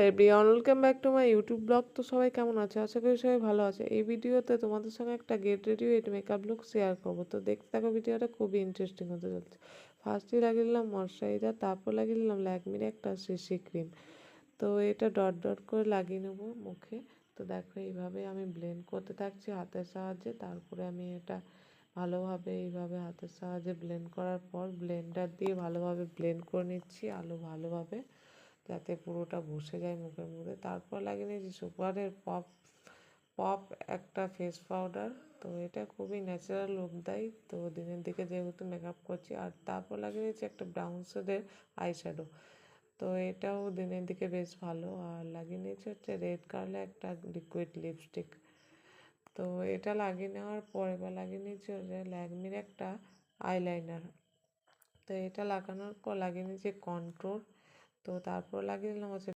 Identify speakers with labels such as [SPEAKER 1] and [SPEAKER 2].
[SPEAKER 1] Everyone, welcome back to my YouTube blog. তো সবাই কেমন আছে? আশা করি সবাই ভালো আছে। এই ভিডিওতে তোমাদের সঙ্গে একটা get ready with makeup look share করবো। তো দেখতে থাকো, ভিডিওটা খুবই ইন্টারেস্টিং হতে চলছে। ফার্স্টে লাগিয়ে নিলাম ময়শ্চারাইজার, তারপর লাগিয়ে নিলাম ল্যাকমির একটা সিসি ক্রিম। তো এটা ডট ডট করে লাগিয়ে নেবো মুখে। তো দেখো, এইভাবে আমি ব্লেন্ড করতে থাকছি হাতের সাহায্যে। তারপরে আমি এটা ভালোভাবে এইভাবে হাতের সাহায্যে ব্লেন্ড করার পর ব্লেন্ডার দিয়ে ভালোভাবে ব্লেন্ড করে নিচ্ছি আলো ভালোভাবে, যাতে পুরোটা বসে যায় মুখের মধ্যে। তারপর লাগিয়ে নিয়েছি সুপারের পপ পপ একটা ফেস পাউডার। তো এটা খুবই ন্যাচারাল লুক দেয়, তো দিনের দিকে যেহেতু মেকআপ করছি। আর তারপর লাগিয়ে নিয়েছি একটা ব্রাউন শেডের আইশ্যাডো। তো এটাও দিনের দিকে বেশ ভালো। আর লাগিয়ে নিয়েছি হচ্ছে রেড কালারের একটা লিকুইড লিপস্টিক। তো এটা লাগিয়ে নেওয়ার পরে বা লাগিয়ে নিয়েছি হচ্ছে ল্যাকমির একটা আইলাইনার। তো এটা লাগানোর পর লাগিয়ে নিয়েছি কন্ট্রোল। তো তারপর লাগিয়ে নিলাম হচ্ছে